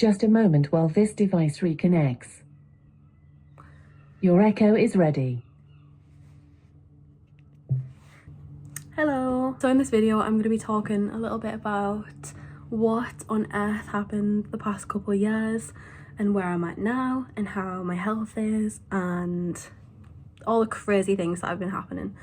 Just a moment while this device reconnects. Your echo is ready. Hello. So in this video I'm going to be talking a little bit about what on earth happened the past couple of years and where I'm at now and how my health is and all the crazy things that have been happening.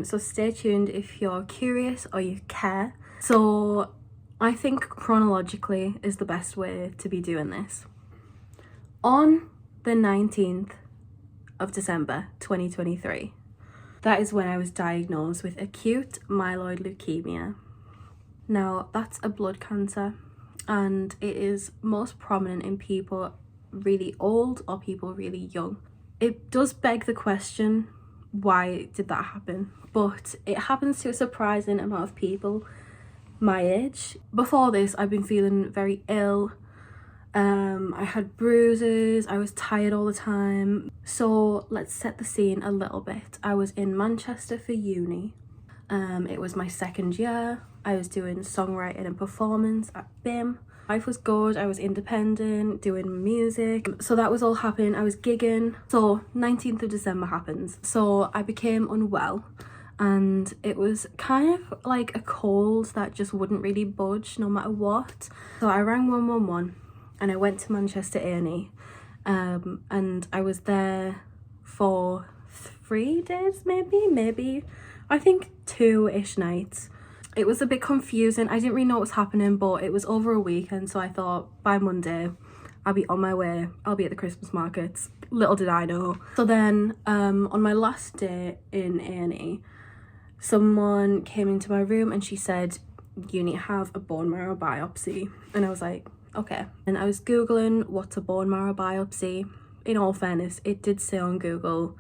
So stay tuned if you're curious or you care. So I think chronologically is the best way to be doing this. On the 19th of December 2023, that is when I was diagnosed with acute myeloid leukemia. Now, that's a blood cancer and it is most prominent in people really old or people really young. It does beg the question, why did that happen? But it happens to a surprising amount of people my age. Before this, I've been feeling very ill. I had bruises, I was tired all the time. So let's set the scene a little bit. I was in Manchester for uni. It was my second year. I was doing songwriting and performance at BIM. Life was good, I was independent, doing music. So that was all happening, I was gigging. So 19th of December happens. So I became unwell and it was kind of like a cold that just wouldn't really budge no matter what. So I rang 111 and I went to Manchester A&E and I was there for 3 days maybe I think 2-ish nights. It was a bit confusing, I didn't really know what was happening, but it was over a weekend, so I thought by Monday I'll be on my way, I'll be at the Christmas markets. Little did I know. So then on my last day in A&E, someone came into my room and she said, you need to have a bone marrow biopsy. And I was like, okay. And I was googling what's a bone marrow biopsy. In all fairness, it did say on Google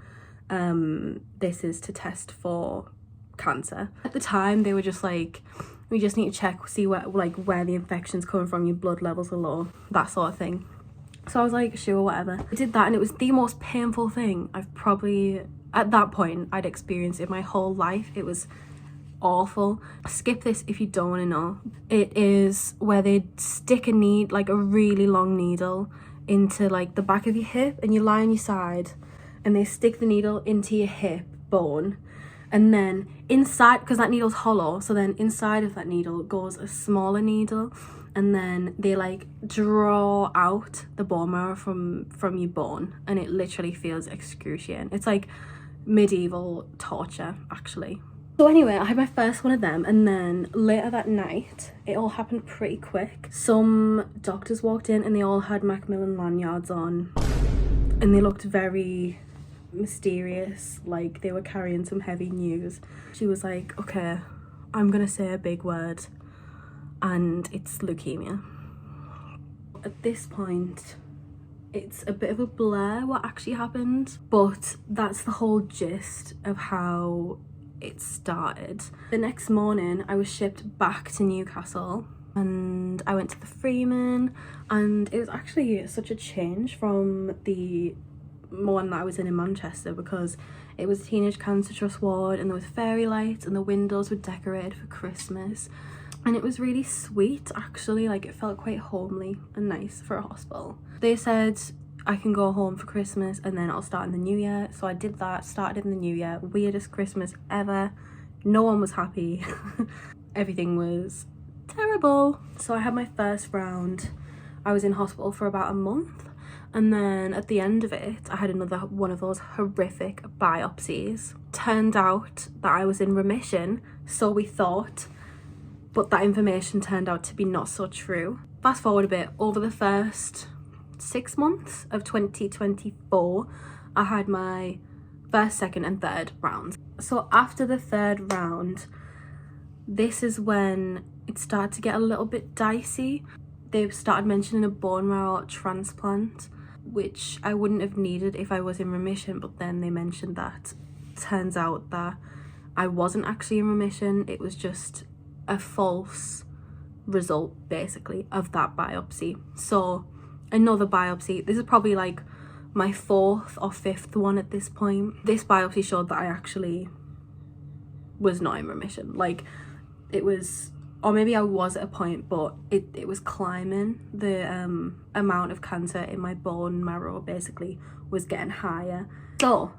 this is to test for cancer. At the time they were just like, we just need to check, see where the infection's coming from, your blood levels are low, that sort of thing. So I was like, sure, whatever. I did that and it was the most painful thing I've probably at that point I'd experienced in my whole life. It was awful. Skip this if you don't want to know. It is where they stick a needle, like a really long needle, into like the back of your hip, and you lie on your side and they stick the needle into your hip bone, and then inside, because that needle's hollow, so then inside of that needle goes a smaller needle, and then they like draw out the bone marrow from your bone, and it literally feels excruciating. It's like medieval torture actually. So anyway, I had my first one of them, and then later that night it all happened pretty quick. Some doctors walked in and they all had Macmillan lanyards on and they looked very mysterious, like they were carrying some heavy news. She was like, okay, I'm gonna say a big word and it's leukemia. At this point it's a bit of a blur what actually happened, but that's the whole gist of how it started. The next morning I was shipped back to Newcastle and I went to the Freeman, and it was actually such a change from the one that I was in Manchester, because it was a teenage cancer trust ward and there was fairy lights and the windows were decorated for Christmas, and it was really sweet actually. Like it felt quite homely and nice for a hospital. They said I can go home for Christmas and then I'll start in the new year. So I did that, started in the new year. Weirdest Christmas ever. No one was happy. Everything was terrible. So I had my first round. I was in hospital for about a month, and then at the end of it I had another one of those horrific biopsies. Turned out that I was in remission, so we thought, but that information turned out to be not so true. Fast forward a bit, over the first 6 months of 2024 I had my first, second and third rounds. So after the third round, this is when it started to get a little bit dicey. They started mentioning a bone marrow transplant, which I wouldn't have needed if I was in remission, but then they mentioned that turns out that I wasn't actually in remission. It was just a false result basically of that biopsy. So another biopsy, this is probably like my 4th or 5th one at this point. This biopsy showed that I actually was not in remission. Like it was or maybe I was at a point, but it was climbing. The amount of cancer in my bone marrow basically was getting higher. So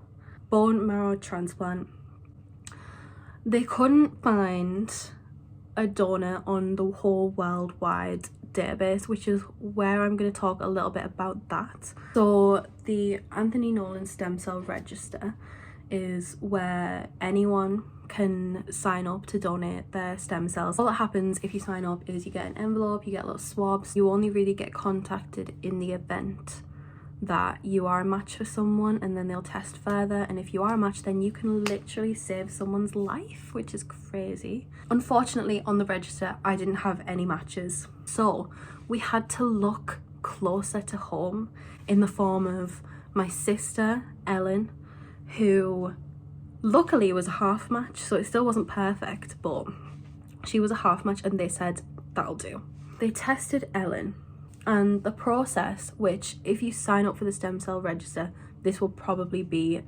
bone marrow transplant, they couldn't find a donor on the whole worldwide database, which is where I'm going to talk a little bit about that. So the Anthony Nolan Stem Cell Register is where anyone can sign up to donate their stem cells. All that happens if you sign up is you get an envelope, you get little swabs. You only really get contacted in the event that you are a match for someone, and then they'll test further, and if you are a match, then you can literally save someone's life, which is crazy. Unfortunately, on the register I didn't have any matches, so we had to look closer to home in the form of my sister Ellen, who luckily was a half match, so it still wasn't perfect, but she was a half match, and they said that'll do. They tested Ellen, and the process, which if you sign up for the stem cell register, this will probably be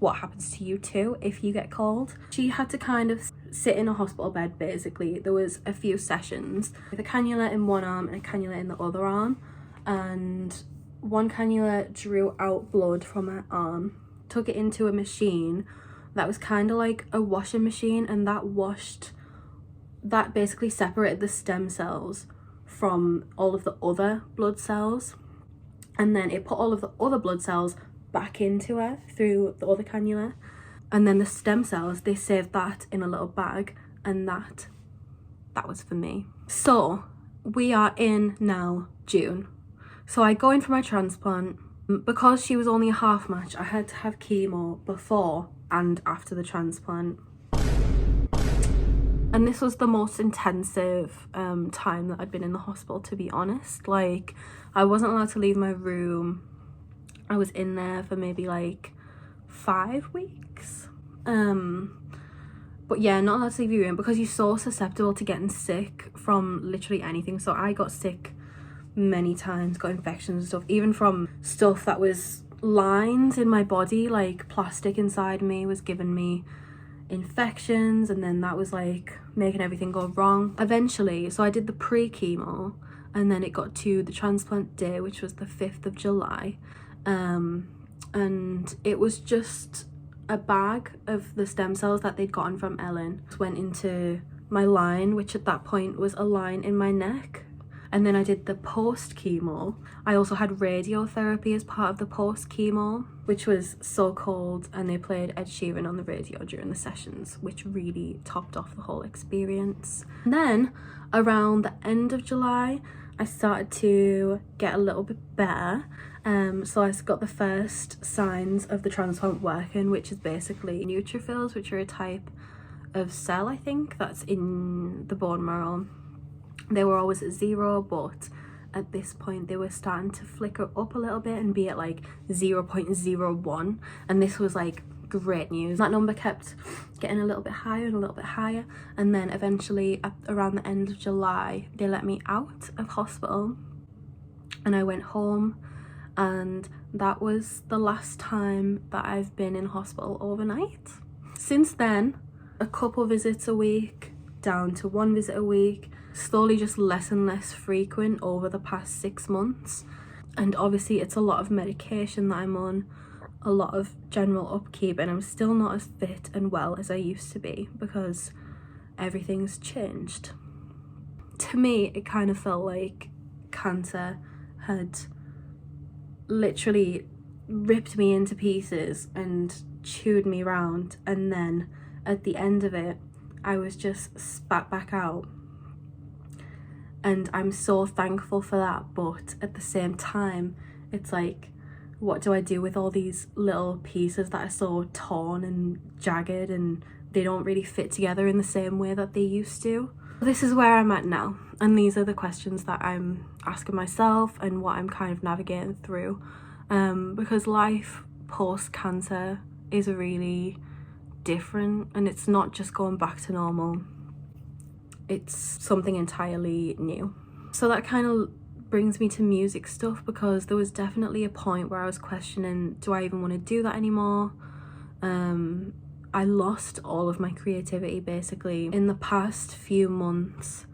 what happens to you too if you get called. She had to kind of sit in a hospital bed basically. There was a few sessions with a cannula in one arm and a cannula in the other arm, and one cannula drew out blood from her arm, took it into a machine that was kind of like a washing machine, and that basically separated the stem cells from all of the other blood cells, and then it put all of the other blood cells back into her through the other cannula, and then the stem cells, they saved that in a little bag, and that was for me. So we are in now June, so I go in for my transplant. Because she was only a half match, I had to have chemo before and after the transplant. And this was the most intensive time that I'd been in the hospital, to be honest. Like, I wasn't allowed to leave my room. I was in there for maybe like 5 weeks. But yeah, not allowed to leave your room because you're so susceptible to getting sick from literally anything. So I got sick many times, got infections and stuff, even from stuff that was lines in my body, like plastic inside me was giving me infections, and then that was like making everything go wrong eventually. So I did the pre-chemo, and then it got to the transplant day, which was the 5th of July, and it was just a bag of the stem cells that they'd gotten from Ellen went into my line, which at that point was a line in my neck. And then I did the post-chemo. I also had radiotherapy as part of the post-chemo, which was so cold, and they played Ed Sheeran on the radio during the sessions, which really topped off the whole experience. And then around the end of July, I started to get a little bit better. So I got the first signs of the transplant working, which is basically neutrophils, which are a type of cell, I think, that's in the bone marrow. They were always at 0, but at this point they were starting to flicker up a little bit and be at like 0.01, and this was like great news. That number kept getting a little bit higher and a little bit higher, and then eventually around the end of July they let me out of hospital and I went home, and that was the last time that I've been in hospital overnight. Since then, a couple visits a week down to 1 visit a week, slowly just less and less frequent over the past 6 months. And obviously it's a lot of medication that I'm on, a lot of general upkeep, and I'm still not as fit and well as I used to be because everything's changed. To me, it kind of felt like cancer had literally ripped me into pieces and chewed me round, and then at the end of it I was just spat back out. And I'm so thankful for that, but at the same time it's like, what do I do with all these little pieces that are so torn and jagged and they don't really fit together in the same way that they used to? This is where I'm at now, and these are the questions that I'm asking myself and what I'm kind of navigating through, because life post-cancer is really different, and it's not just going back to normal, it's something entirely new. So that kind of brings me to music stuff, because there was definitely a point where I was questioning, do I even want to do that anymore? I lost all of my creativity basically. In the past few months,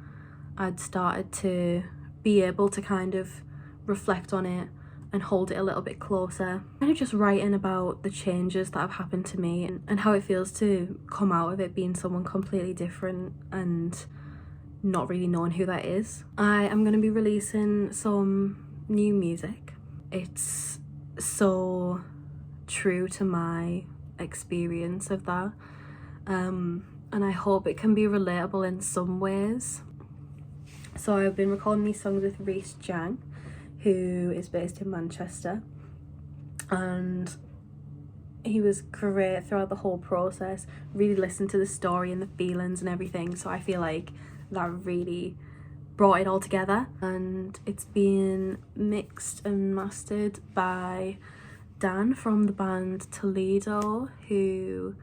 I'd started to be able to kind of reflect on it and hold it a little bit closer. Kind of just writing about the changes that have happened to me and how it feels to come out of it being someone completely different and not really knowing who that is. I am going to be releasing some new music. It's so true to my experience of that, and I hope it can be relatable in some ways. So I've been recording these songs with Reese Jang, who is based in Manchester, and he was great throughout the whole process. Really listened to the story and the feelings and everything, so I feel like that really brought it all together. And it's been mixed and mastered by Dan from the band Toledo, who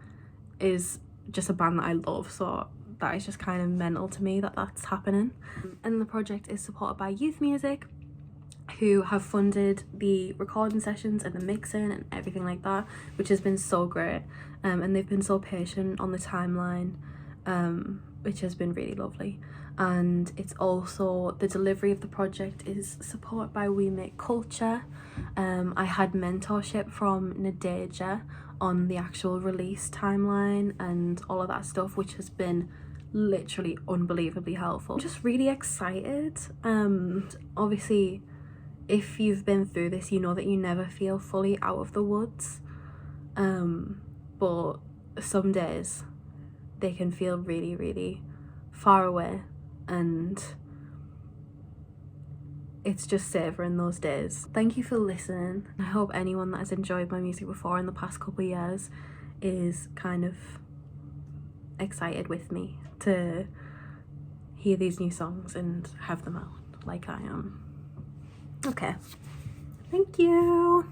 is just a band that I love, so that is just kind of mental to me that that's happening. And the project is supported by Youth Music, who have funded the recording sessions and the mixing and everything like that, which has been so great. And they've been so patient on the timeline, which has been really lovely. And it's also, the delivery of the project is supported by We Make Culture. I had mentorship from Nadeja on the actual release timeline and all of that stuff, which has been literally unbelievably helpful. I'm just really excited. Obviously, if you've been through this, you know that you never feel fully out of the woods, but some days they can feel really, really far away, and it's just savouring those days. Thank you for listening. I hope anyone that has enjoyed my music before in the past couple of years is kind of excited with me to hear these new songs and have them out like I am. Okay, thank you.